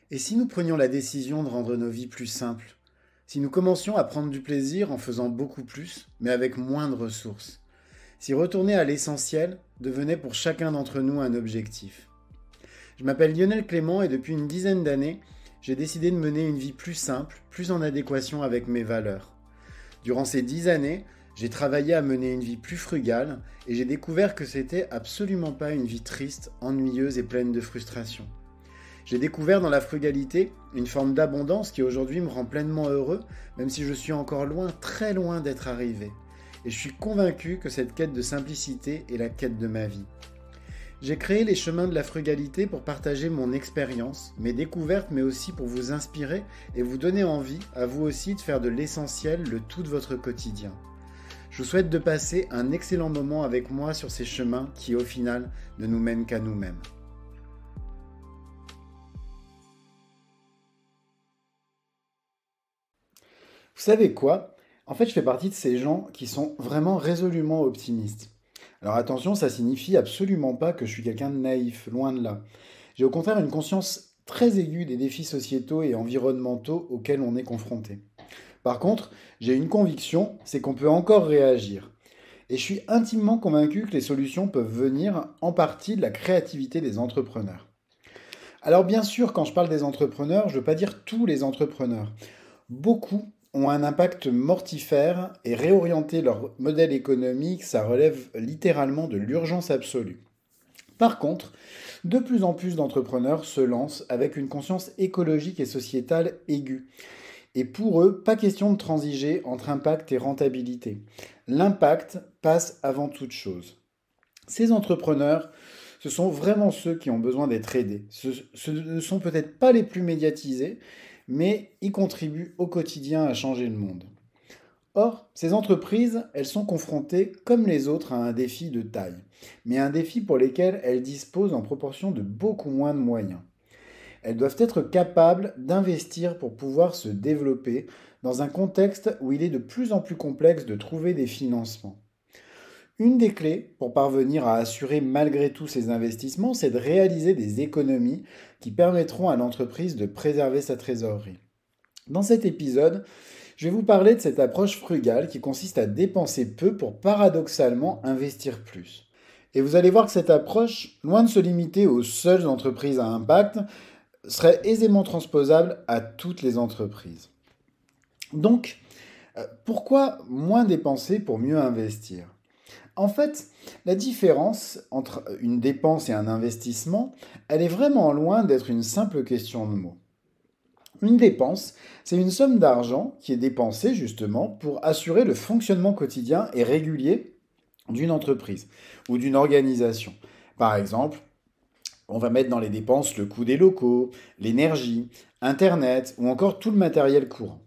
Et si nous prenions la décision de rendre nos vies plus simples? Si nous commencions à prendre du plaisir en faisant beaucoup plus, mais avec moins de ressources? Si retourner à l'essentiel devenait pour chacun d'entre nous un objectif? Je m'appelle Lionel Clément et depuis une dizaine d'années, j'ai décidé de mener une vie plus simple, plus en adéquation avec mes valeurs. Durant ces 10 années, j'ai travaillé à mener une vie plus frugale et j'ai découvert que c'était absolument pas une vie triste, ennuyeuse et pleine de frustration. J'ai découvert dans la frugalité une forme d'abondance qui aujourd'hui me rend pleinement heureux, même si je suis encore loin, très loin d'être arrivé. Et je suis convaincu que cette quête de simplicité est la quête de ma vie. J'ai créé les chemins de la frugalité pour partager mon expérience, mes découvertes, mais aussi pour vous inspirer et vous donner envie, à vous aussi, de faire de l'essentiel le tout de votre quotidien. Je vous souhaite de passer un excellent moment avec moi sur ces chemins qui, au final, ne nous mènent qu'à nous-mêmes. Vous savez quoi? En fait, je fais partie de ces gens qui sont vraiment résolument optimistes. Alors attention, ça signifie absolument pas que je suis quelqu'un de naïf, loin de là. J'ai au contraire une conscience très aiguë des défis sociétaux et environnementaux auxquels on est confronté. Par contre, j'ai une conviction, c'est qu'on peut encore réagir. Et je suis intimement convaincu que les solutions peuvent venir en partie de la créativité des entrepreneurs. Alors bien sûr, quand je parle des entrepreneurs, je ne veux pas dire tous les entrepreneurs. Beaucoup ont un impact mortifère et réorienter leur modèle économique, ça relève littéralement de l'urgence absolue. Par contre, de plus en plus d'entrepreneurs se lancent avec une conscience écologique et sociétale aiguë. Et pour eux, pas question de transiger entre impact et rentabilité. L'impact passe avant toute chose. Ces entrepreneurs, ce sont vraiment ceux qui ont besoin d'être aidés. Ce ne sont peut-être pas les plus médiatisés, mais ils contribuent au quotidien à changer le monde. Or, ces entreprises, elles sont confrontées, comme les autres, à un défi de taille, mais un défi pour lequel elles disposent en proportion de beaucoup moins de moyens. Elles doivent être capables d'investir pour pouvoir se développer dans un contexte où il est de plus en plus complexe de trouver des financements. Une des clés pour parvenir à assurer malgré tout ces investissements, c'est de réaliser des économies qui permettront à l'entreprise de préserver sa trésorerie. Dans cet épisode, je vais vous parler de cette approche frugale qui consiste à dépenser peu pour paradoxalement investir plus. Et vous allez voir que cette approche, loin de se limiter aux seules entreprises à impact, serait aisément transposable à toutes les entreprises. Donc, pourquoi moins dépenser pour mieux investir? En fait, la différence entre une dépense et un investissement, elle est vraiment loin d'être une simple question de mots. Une dépense, c'est une somme d'argent qui est dépensée justement pour assurer le fonctionnement quotidien et régulier d'une entreprise ou d'une organisation. Par exemple, on va mettre dans les dépenses le coût des locaux, l'énergie, Internet ou encore tout le matériel courant.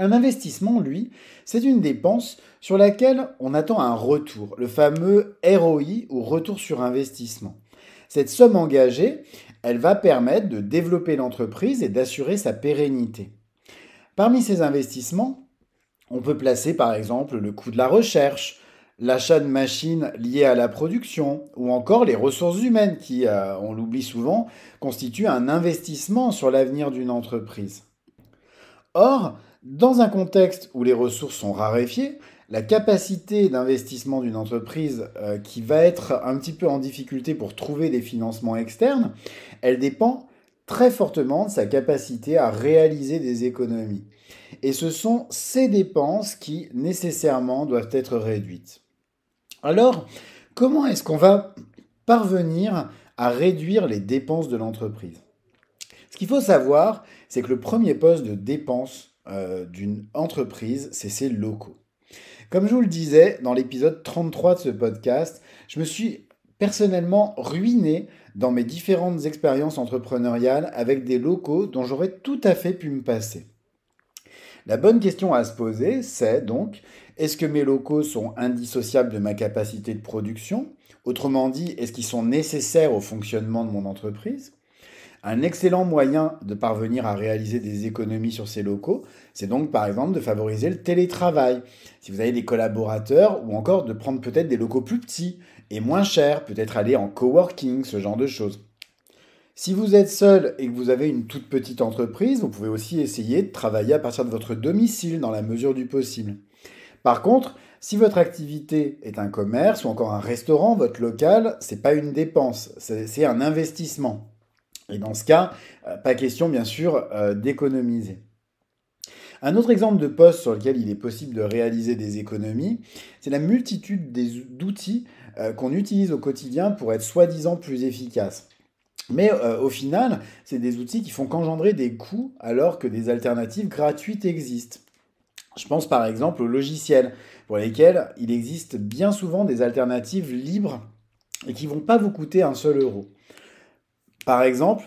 Un investissement, lui, c'est une dépense sur laquelle on attend un retour, le fameux ROI ou retour sur investissement. Cette somme engagée, elle va permettre de développer l'entreprise et d'assurer sa pérennité. Parmi ces investissements, on peut placer par exemple le coût de la recherche, l'achat de machines liées à la production ou encore les ressources humaines qui, on l'oublie souvent, constituent un investissement sur l'avenir d'une entreprise. Or, dans un contexte où les ressources sont raréfiées, la capacité d'investissement d'une entreprise qui va être un petit peu en difficulté pour trouver des financements externes, elle dépend très fortement de sa capacité à réaliser des économies. Et ce sont ces dépenses qui nécessairement doivent être réduites. Alors, comment est-ce qu'on va parvenir à réduire les dépenses de l'entreprise? Ce qu'il faut savoir, c'est que le premier poste de dépense d'une entreprise, c'est ses locaux. Comme je vous le disais dans l'épisode 33 de ce podcast, je me suis personnellement ruiné dans mes différentes expériences entrepreneuriales avec des locaux dont j'aurais tout à fait pu me passer. La bonne question à se poser, c'est donc, est-ce que mes locaux sont indissociables de ma capacité de production? Autrement dit, est-ce qu'ils sont nécessaires au fonctionnement de mon entreprise? Un excellent moyen de parvenir à réaliser des économies sur ces locaux, c'est donc par exemple de favoriser le télétravail. Si vous avez des collaborateurs ou encore de prendre peut-être des locaux plus petits et moins chers, peut-être aller en coworking, ce genre de choses. Si vous êtes seul et que vous avez une toute petite entreprise, vous pouvez aussi essayer de travailler à partir de votre domicile dans la mesure du possible. Par contre, si votre activité est un commerce ou encore un restaurant, votre local, c'est pas une dépense, c'est un investissement. Et dans ce cas, pas question bien sûr d'économiser. Un autre exemple de poste sur lequel il est possible de réaliser des économies, c'est la multitude d'outils qu'on utilise au quotidien pour être soi-disant plus efficace. Mais au final, c'est des outils qui font qu'engendrer des coûts alors que des alternatives gratuites existent. Je pense par exemple aux logiciels, pour lesquels il existe bien souvent des alternatives libres et qui ne vont pas vous coûter un seul euro. Par exemple,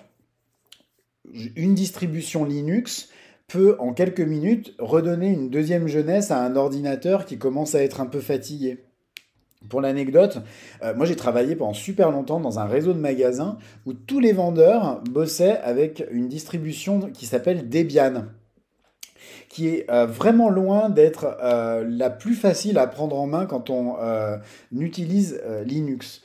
une distribution Linux peut en quelques minutes redonner une deuxième jeunesse à un ordinateur qui commence à être un peu fatigué. Pour l'anecdote, moi j'ai travaillé pendant super longtemps dans un réseau de magasins où tous les vendeurs bossaient avec une distribution qui s'appelle Debian, qui est vraiment loin d'être la plus facile à prendre en main quand on utilise Linux.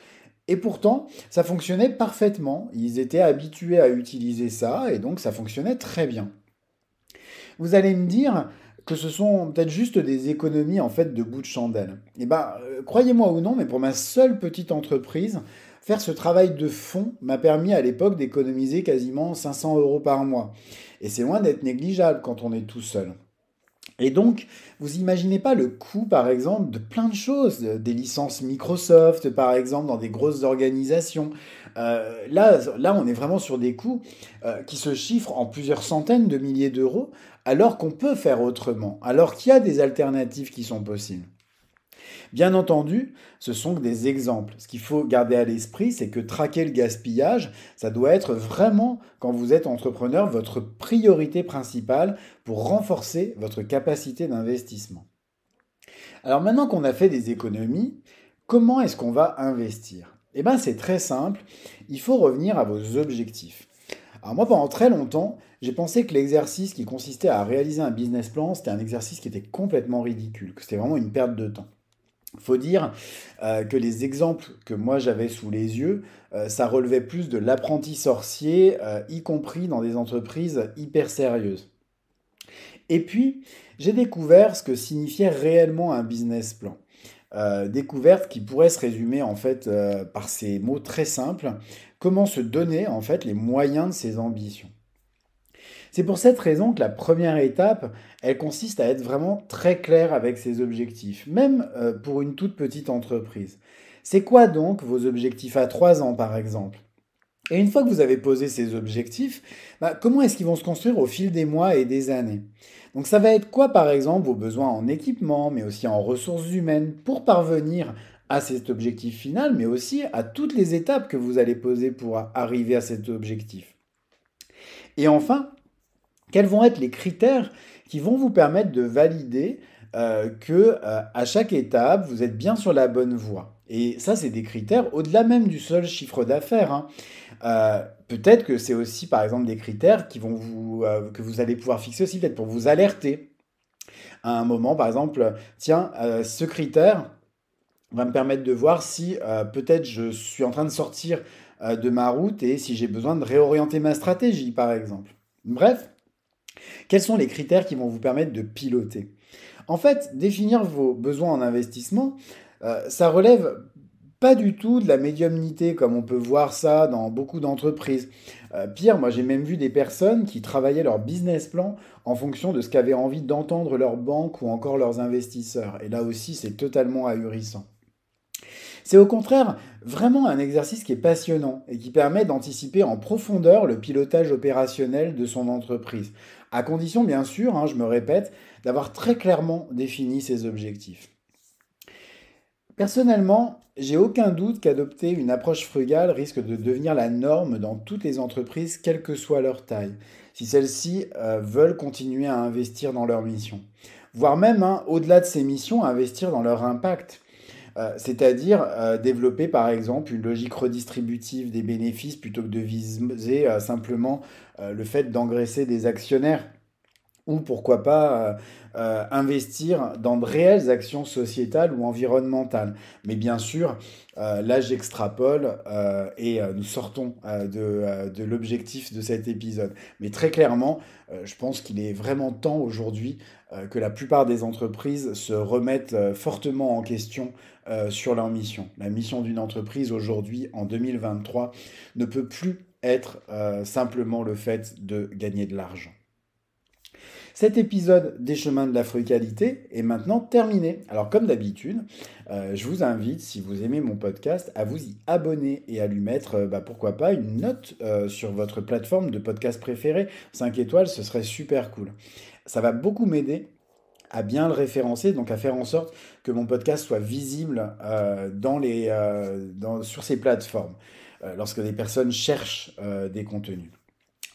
Et pourtant, ça fonctionnait parfaitement. Ils étaient habitués à utiliser ça et donc ça fonctionnait très bien. Vous allez me dire que ce sont peut-être juste des économies en fait de bout de chandelle. Eh ben, croyez-moi ou non, mais pour ma seule petite entreprise, faire ce travail de fond m'a permis à l'époque d'économiser quasiment 500 euros par mois. Et c'est loin d'être négligeable quand on est tout seul. Et donc, vous imaginez pas le coût, par exemple, de plein de choses, des licences Microsoft, par exemple, dans des grosses organisations. Là, on est vraiment sur des coûts qui se chiffrent en plusieurs centaines de milliers d'euros, alors qu'on peut faire autrement, alors qu'il y a des alternatives qui sont possibles. Bien entendu, ce sont que des exemples. Ce qu'il faut garder à l'esprit, c'est que traquer le gaspillage, ça doit être vraiment, quand vous êtes entrepreneur, votre priorité principale pour renforcer votre capacité d'investissement. Alors maintenant qu'on a fait des économies, comment est-ce qu'on va investir? Eh bien, c'est très simple, il faut revenir à vos objectifs. Alors moi, pendant très longtemps, j'ai pensé que l'exercice qui consistait à réaliser un business plan, c'était un exercice qui était complètement ridicule, que c'était vraiment une perte de temps. Faut dire que les exemples que moi j'avais sous les yeux, ça relevait plus de l'apprenti sorcier, y compris dans des entreprises hyper sérieuses. Et puis, j'ai découvert ce que signifiait réellement un business plan. Découverte qui pourrait se résumer en fait par ces mots très simples. Comment se donner en fait les moyens de ses ambitions. C'est pour cette raison que la première étape, elle consiste à être vraiment très clair avec ses objectifs, même pour une toute petite entreprise. C'est quoi donc vos objectifs à 3 ans par exemple? Et une fois que vous avez posé ces objectifs, comment est-ce qu'ils vont se construire au fil des mois et des années? Donc ça va être quoi par exemple vos besoins en équipement, mais aussi en ressources humaines pour parvenir à cet objectif final, mais aussi à toutes les étapes que vous allez poser pour arriver à cet objectif. Et enfin, quels vont être les critères qui vont vous permettre de valider que à chaque étape, vous êtes bien sur la bonne voie? Et ça, c'est des critères au-delà même du seul chiffre d'affaires, hein. Peut-être que c'est aussi, par exemple, des critères que vous allez pouvoir fixer aussi, peut-être pour vous alerter à un moment, par exemple, tiens, ce critère va me permettre de voir si peut-être je suis en train de sortir de ma route et si j'ai besoin de réorienter ma stratégie, par exemple. Bref, quels sont les critères qui vont vous permettre de piloter? En fait, définir vos besoins en investissement, ça relève pas du tout de la médiumnité comme on peut voir ça dans beaucoup d'entreprises. Pire, moi j'ai même vu des personnes qui travaillaient leur business plan en fonction de ce qu'avaient envie d'entendre leur banque ou encore leurs investisseurs. Et là aussi, c'est totalement ahurissant. C'est au contraire vraiment un exercice qui est passionnant et qui permet d'anticiper en profondeur le pilotage opérationnel de son entreprise. À condition, bien sûr, hein, je me répète, d'avoir très clairement défini ses objectifs. Personnellement, j'ai aucun doute qu'adopter une approche frugale risque de devenir la norme dans toutes les entreprises, quelle que soit leur taille, si celles-ci veulent continuer à investir dans leur mission. Voire même, hein, au-delà de ces missions, investir dans leur impact. C'est-à-dire développer par exemple une logique redistributive des bénéfices plutôt que de viser simplement le fait d'engraisser des actionnaires. ou pourquoi pas investir dans de réelles actions sociétales ou environnementales. Mais bien sûr, là j'extrapole et nous sortons de l'objectif de cet épisode. Mais très clairement, je pense qu'il est vraiment temps aujourd'hui que la plupart des entreprises se remettent fortement en question sur leur mission. La mission d'une entreprise aujourd'hui, en 2023, ne peut plus être simplement le fait de gagner de l'argent. Cet épisode des chemins de la frugalité est maintenant terminé. Alors comme d'habitude, je vous invite, si vous aimez mon podcast, à vous y abonner et à lui mettre, pourquoi pas, une note sur votre plateforme de podcast préférée. 5 étoiles, ce serait super cool. Ça va beaucoup m'aider à bien le référencer, donc à faire en sorte que mon podcast soit visible sur ces plateformes, lorsque des personnes cherchent des contenus.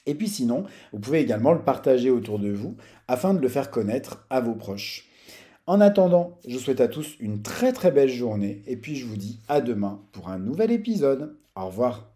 Et puis sinon, vous pouvez également le partager autour de vous afin de le faire connaître à vos proches. En attendant, je vous souhaite à tous une très très belle journée et puis je vous dis à demain pour un nouvel épisode. Au revoir.